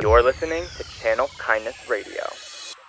You're listening to Channel Kindness Radio.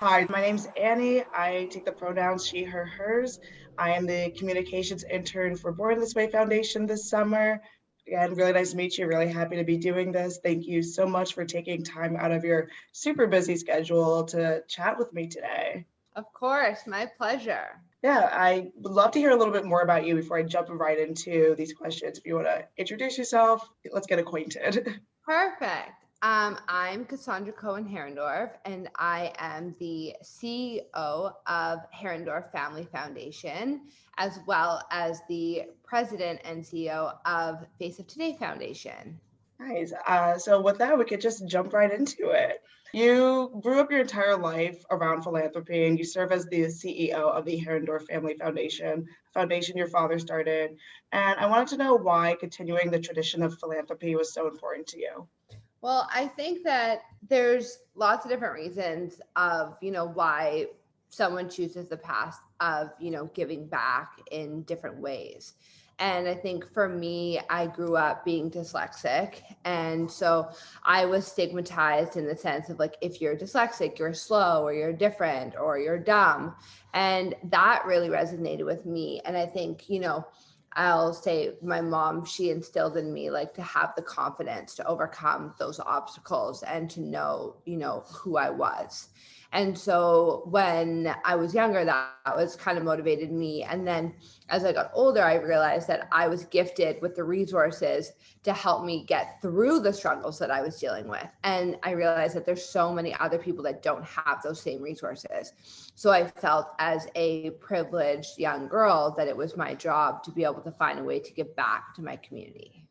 Hi, my name's Annie. I take the pronouns she, her, hers. I am the communications intern for Born This Way Foundation this summer. Again, really nice to meet you. Really happy to be doing this. Thank you so much for taking time out of your super busy schedule to chat with me today. Of course, my pleasure. Yeah, I would love to hear a little bit more about you before I jump right into these questions. If you want to introduce yourself, let's get acquainted. Perfect. I'm Kasondra Cohen-Herendorf, and I am the CEO of Herendorf Family Foundation, as well as the president and CEO of Face of Today Foundation. Nice. So with that, we could just jump right into it. You grew up your entire life around philanthropy, and you serve as the CEO of the Herendorf Family Foundation, a foundation your father started. And I wanted to know why continuing the tradition of philanthropy was so important to you. Well, I think that there's lots of different reasons of, why someone chooses the path of, giving back in different ways. And I think for me, I grew up being dyslexic. And so I was stigmatized in the sense of like, if you're dyslexic, you're slow or you're different or you're dumb. And that really resonated with me. And I think, I'll say my mom, she instilled in me like to have the confidence to overcome those obstacles and to know, who I was. And so when I was younger, that was kind of motivated me. And then as I got older, I realized that I was gifted with the resources to help me get through the struggles that I was dealing with. And I realized that there's so many other people that don't have those same resources. So I felt as a privileged young girl that it was my job to be able to find a way to give back to my community.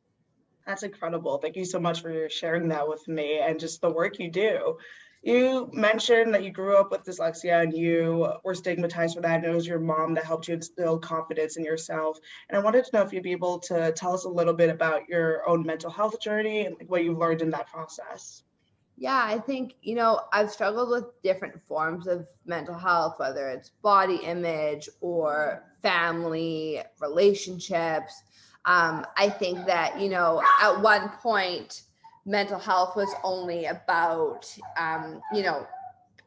That's incredible. Thank you so much for sharing that with me and just the work you do. You mentioned that you grew up with dyslexia and you were stigmatized for that, and it was your mom that helped you instill confidence in yourself. And I wanted to know if you'd be able to tell us a little bit about your own mental health journey and what you've learned in that process. Yeah, I think, I've struggled with different forms of mental health, whether it's body image or family relationships. I think that, at one point, mental health was only about,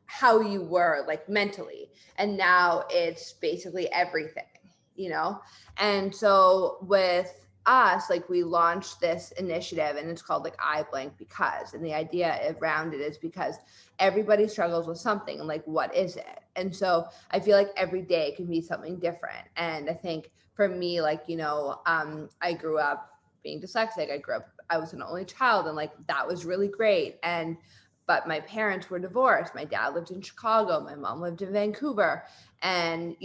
how you were like mentally. And now it's basically everything, you know? And so with us, like we launched this initiative and it's called like I blank because, and the idea around it is because everybody struggles with something and like, what is it? And so I feel like every day can be something different. And I think for me, like, I grew up being dyslexic. I was an only child and like, that was really great. But my parents were divorced. My dad lived in Chicago. My mom lived in Vancouver. And,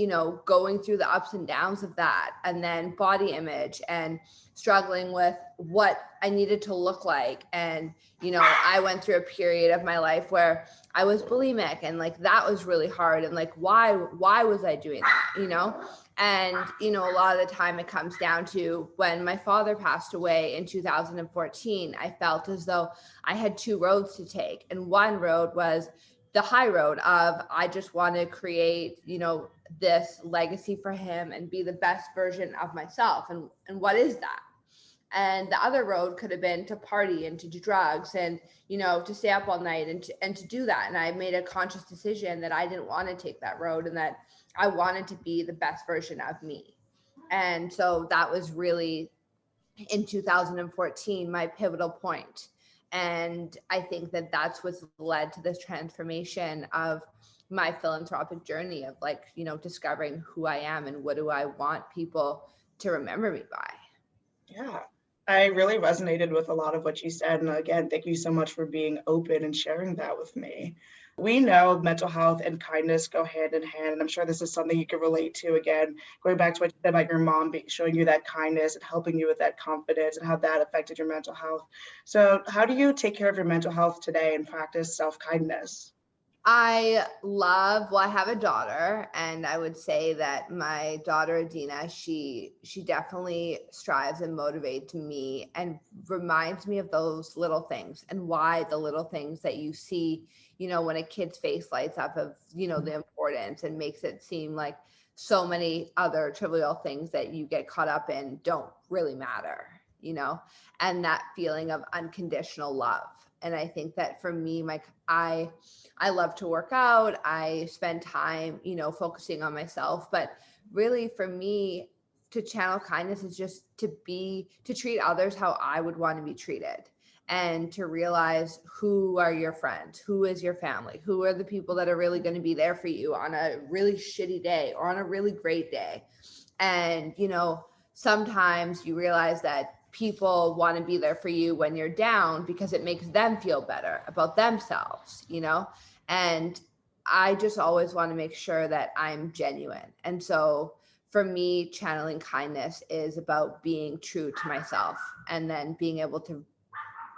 going through the ups and downs of that, and then body image and struggling with what I needed to look like. And, I went through a period of my life where I was bulimic and like, that was really hard. And like, why was I doing that? And, a lot of the time it comes down to when my father passed away in 2014, I felt as though I had two roads to take. And one road was the high road of, I just want to create, this legacy for him and be the best version of myself. And what is that? And the other road could have been to party and to do drugs and, to stay up all night and to do that. And I made a conscious decision that I didn't want to take that road and that I wanted to be the best version of me. And so that was really in 2014, my pivotal point. And I think that that's what's led to this transformation of my philanthropic journey of like, discovering who I am and what do I want people to remember me by. Yeah, I really resonated with a lot of what you said. And again, thank you so much for being open and sharing that with me. We know mental health and kindness go hand in hand. And I'm sure this is something you can relate to. Again, going back to what you said about your mom showing you that kindness and helping you with that confidence and how that affected your mental health. So how do you take care of your mental health today and practice self-kindness? I have a daughter, and I would say that my daughter Adina, she definitely strives and motivates me and reminds me of those little things and why the little things that you see, when a kid's face lights up of, the importance, and makes it seem like so many other trivial things that you get caught up in don't really matter, and that feeling of unconditional love. And I think that for me, I love to work out. I spend time, focusing on myself. But really for me, to channel kindness is just to treat others how I would want to be treated, and to realize who are your friends, who is your family, who are the people that are really going to be there for you on a really shitty day or on a really great day. And, sometimes you realize that people want to be there for you when you're down because it makes them feel better about themselves, and I just always want to make sure that I'm genuine. And so for me, channeling kindness is about being true to myself and then being able to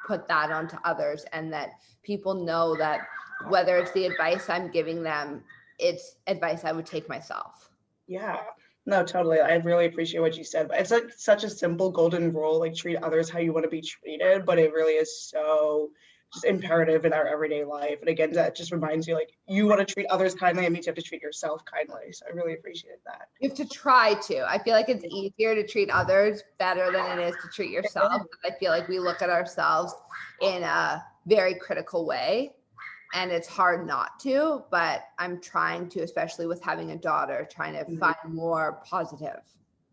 put that onto others, and that people know that whether it's the advice I'm giving them, it's advice I would take myself. Yeah, no, totally. I really appreciate what you said. But it's like such a simple golden rule, like treat others how you want to be treated, but it really is so just imperative in our everyday life. And again, that just reminds you, like, you want to treat others kindly, it means you have to treat yourself kindly. So I really appreciate that. You have to try to. I feel like it's easier to treat others better than it is to treat yourself. I feel like we look at ourselves in a very critical way, and it's hard not to, but I'm trying to, especially with having a daughter, trying to find more positive.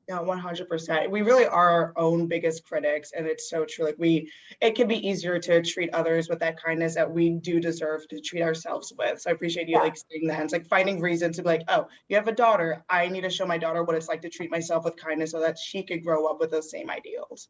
Yeah, 100%. We really are our own biggest critics, and it's so true. Like it can be easier to treat others with that kindness that we do deserve to treat ourselves with. So I appreciate you like saying that. It's like finding reason to be like, oh, you have a daughter. I need to show my daughter what it's like to treat myself with kindness so that she could grow up with those same ideals.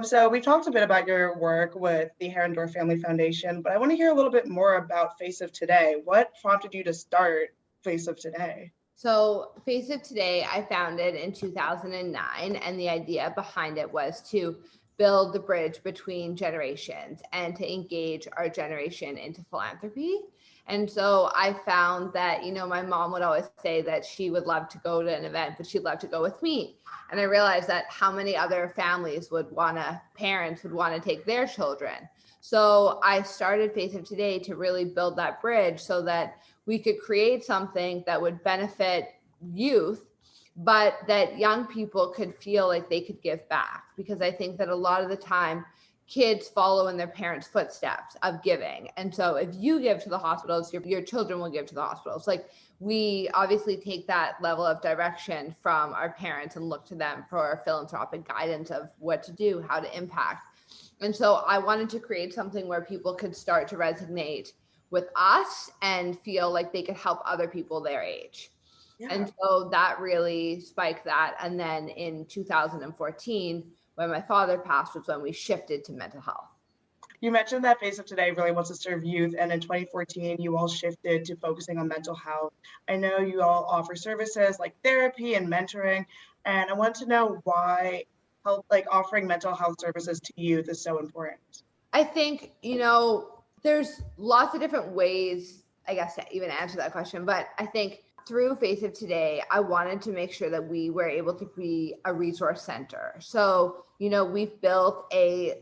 So we talked a bit about your work with the Herendorf Family Foundation, but I want to hear a little bit more about Face of Today. What prompted you to start Face of Today? So Face of Today, I founded in 2009, and the idea behind it was to build the bridge between generations and to engage our generation into philanthropy. And so I found that, my mom would always say that she would love to go to an event, but she'd love to go with me. And I realized that how many other parents would want to take their children. So I started Face of Today to really build that bridge so that we could create something that would benefit youth, but that young people could feel like they could give back. Because I think that a lot of the time kids follow in their parents' footsteps of giving. And so if you give to the hospitals, your children will give to the hospitals. Like, we obviously take that level of direction from our parents and look to them for philanthropic guidance of what to do, how to impact. And so I wanted to create something where people could start to resonate with us and feel like they could help other people their age. Yeah. And so that really spiked that. And then in 2014, when my father passed, was when we shifted to mental health. You mentioned that Face of Today really wants to serve youth, and in 2014, you all shifted to focusing on mental health. I know you all offer services like therapy and mentoring, and I want to know why offering mental health services to youth is so important. I think, there's lots of different ways, I guess, to even answer that question, but I think through Face of Today, I wanted to make sure that we were able to be a resource center. So, we've built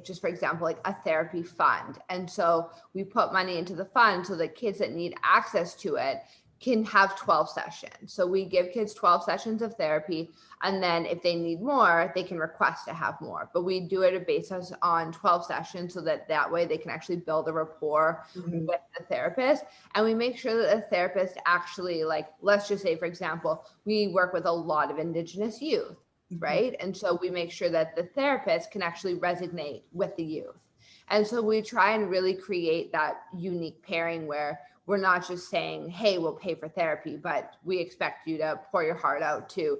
just for example, like a therapy fund. And so we put money into the fund so that kids that need access to it can have 12 sessions. So we give kids 12 sessions of therapy. And then if they need more, they can request to have more. But we do it based on 12 sessions so that way they can actually build a rapport with the therapist. And we make sure that the therapist actually, let's just say, for example, we work with a lot of Indigenous youth, right? And so we make sure that the therapist can actually resonate with the youth. And so we try and really create that unique pairing where we're not just saying, hey, we'll pay for therapy, but we expect you to pour your heart out to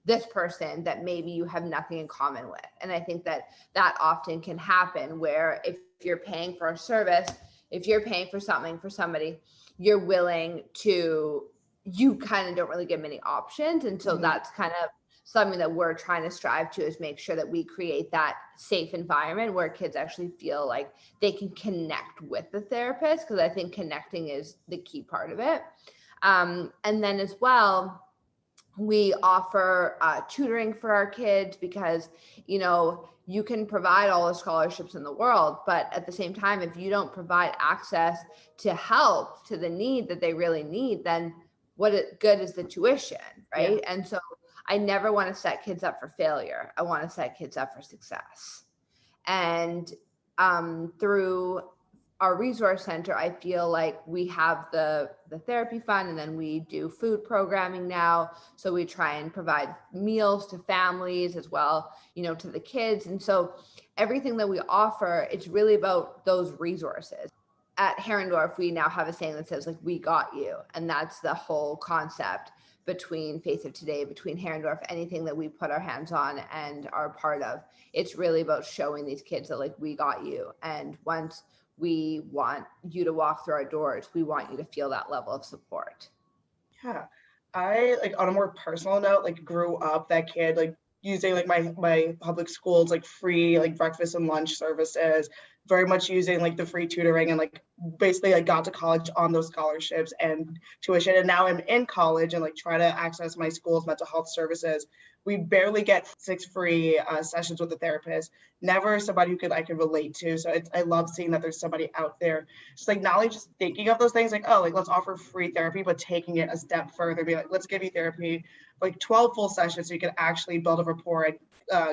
this person that maybe you have nothing in common with. And I think that often can happen where if you're paying for a service, if you're paying for something for somebody, you kind of don't really get many options. And so that's kind of something that we're trying to strive to, is make sure that we create that safe environment where kids actually feel like they can connect with the therapist, because I think connecting is the key part of it. And then as well, we offer tutoring for our kids, because, you can provide all the scholarships in the world, but at the same time, if you don't provide access to help to the need that they really need, then good is the tuition, right? Yeah. And so I never want to set kids up for failure. I want to set kids up for success. And through our resource center, I feel like we have the therapy fund, and then we do food programming now. So we try and provide meals to families as well, to the kids. And so everything that we offer, it's really about those resources. At Herrendorf, we now have a saying that says, like, we got you. And that's the whole concept between Face of Today, between Herrendorf, anything that we put our hands on and are part of. It's really about showing these kids that, like, we got you. And once we want you to walk through our doors, we want you to feel that level of support. Yeah. I, like, on a more personal note, like, grew up that kid, like, using like my public schools, like, free like breakfast and lunch services, very much using like the free tutoring, and like basically like got to college on those scholarships and tuition. And now I'm in college and like try to access my school's mental health services. We barely get 6 free sessions with a therapist. Never somebody who I could relate to. So I love seeing that there's somebody out there just like not only just thinking of those things, like, oh, like let's offer free therapy, but taking it a step further, be like, let's give you therapy, like 12 full sessions, so you can actually build a rapport and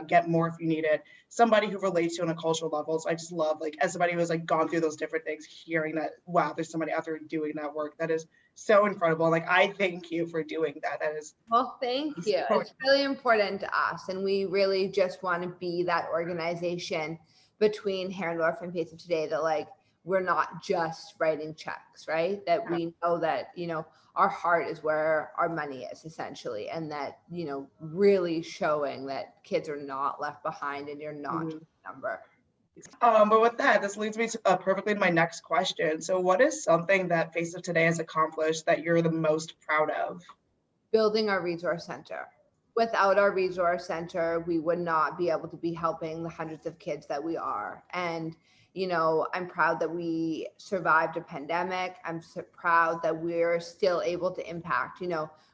get more if you need it. Somebody who relates to you on a cultural level. So I just love, like, as somebody who has like gone through those different things, hearing that, wow, there's somebody out there doing that work. That is so incredible. Like, I thank you for doing that. That is, well, thank you. It's really important to us, and we really just want to be that organization between Herrendorf and Face of Today, that like we're not just writing checks, right? That we know that, our heart is where our money is, essentially, and that, really showing that kids are not left behind and you're not just a number. But with that, this leads me to, perfectly to my next question. So what is something that Face of Today has accomplished that you're the most proud of? Building our resource center. Without our resource center, we would not be able to be helping the hundreds of kids that we are. And, I'm proud that we survived a pandemic. I'm so proud that we're still able to impact,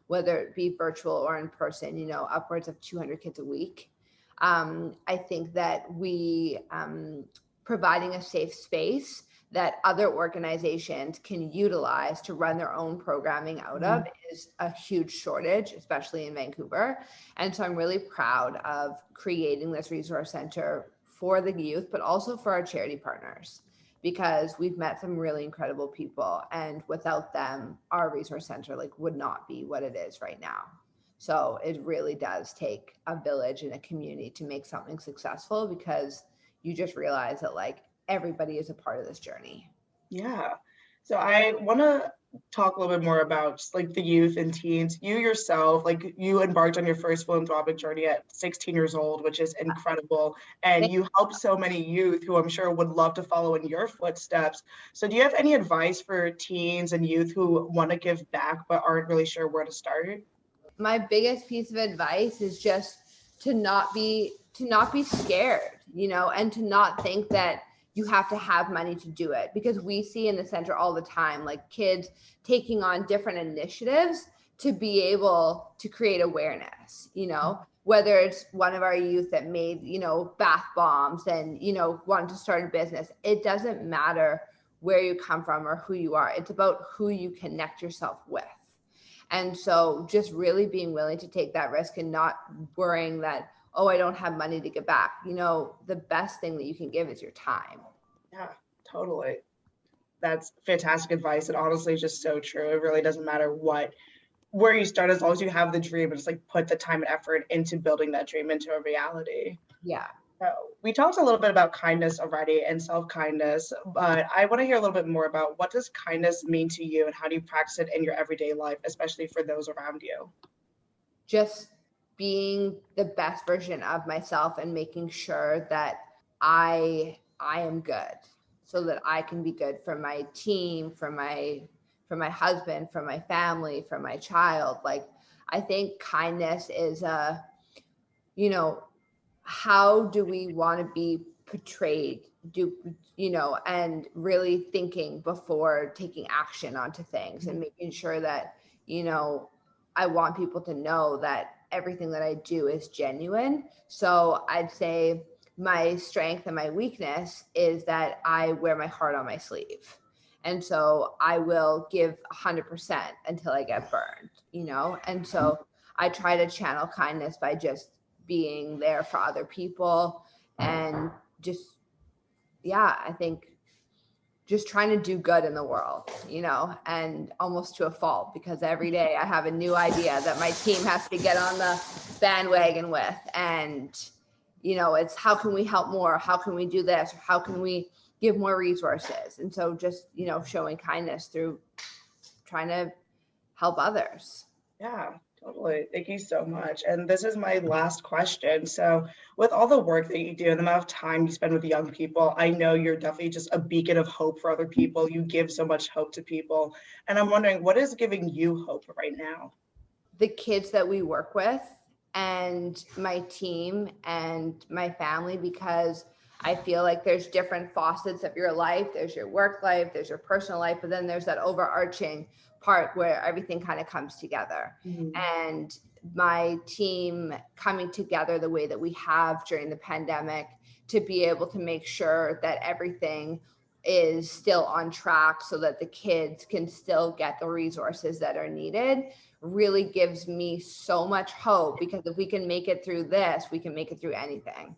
whether it be virtual or in person, upwards of 200 kids a week. I think that we providing a safe space that other organizations can utilize to run their own programming out of is a huge shortage, especially in Vancouver. And so I'm really proud of creating this resource center for the youth, but also for our charity partners, because we've met some really incredible people, and without them, our resource center would not be what it is right now. So it really does take a village and a community to make something successful, because you just realize that everybody is a part of this journey. Yeah. So I want to talk a little bit more about just the youth and teens. You yourself, you embarked on your first philanthropic journey at 16 years old, which is incredible. And you helped so many youth who I'm sure would love to follow in your footsteps. So do you have any advice for teens and youth who want to give back but aren't really sure where to start? My biggest piece of advice is just to not be scared, and to not think that you have to have money to do it, because we see in the center all the time, kids taking on different initiatives to be able to create awareness, whether it's one of our youth that made, bath bombs and, wanted to start a business. It doesn't matter where you come from or who you are. It's about who you connect yourself with. And so just really being willing to take that risk and not worrying that, oh, I don't have money to give back. The best thing that you can give is your time. Yeah, totally. That's fantastic advice. And honestly, just so true. It really doesn't matter where you start, as long as you have the dream, and just put the time and effort into building that dream into a reality. Yeah. So we talked a little bit about kindness already and self-kindness, but I want to hear a little bit more about, what does kindness mean to you, and how do you practice it in your everyday life, especially for those around you? Just being the best version of myself and making sure that I am good, so that I can be good for my team, for my husband, for my family, for my child. I think kindness is how do we want to be portrayed, and really thinking before taking action onto things, and making sure that, I want people to know that everything that I do is genuine. So I'd say my strength and my weakness is that I wear my heart on my sleeve. And so I will give 100% until I get burned, And so I try to channel kindness by just being there for other people, and just, I think just trying to do good in the world, you know, and almost to a fault, because every day I have a new idea that my team has to get on the bandwagon with. And, you know, it's how can we help more? How can we do this? Or how can we give more resources? And so just, you know, showing kindness through trying to help others. Yeah, totally. Thank you so much. And this is my last question. So, with all the work that you do and the amount of time you spend with young people, I know you're definitely just a beacon of hope for other people. You give so much hope to people. And I'm wondering, what is giving you hope right now? The kids that we work with and my team and my family, because I feel like there's different facets of your life. There's your work life, there's your personal life, but then there's that overarching part where everything kind of comes together. And my team coming together the way that we have during the pandemic to be able to make sure that everything is still on track so that the kids can still get the resources that are needed really gives me so much hope, because if we can make it through this, we can make it through anything.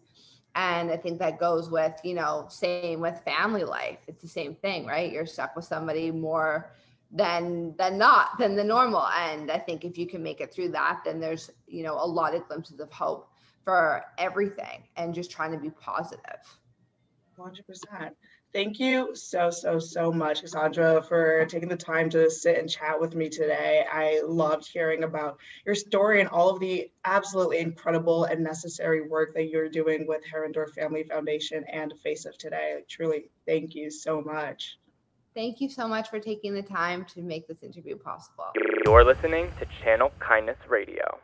And I think that goes with, you know, same with family life. It's the same thing, right? You're stuck with somebody more than the normal. And I think if you can make it through that, then there's, you know, a lot of glimpses of hope for everything, and just trying to be positive. 100%. Thank you so much, Kasondra, for taking the time to sit and chat with me today. I loved hearing about your story and all of the absolutely incredible and necessary work that you're doing with Herendorf Family Foundation and Face of Today. Like, truly, thank you so much. Thank you so much for taking the time to make this interview possible. You're listening to Channel Kindness Radio.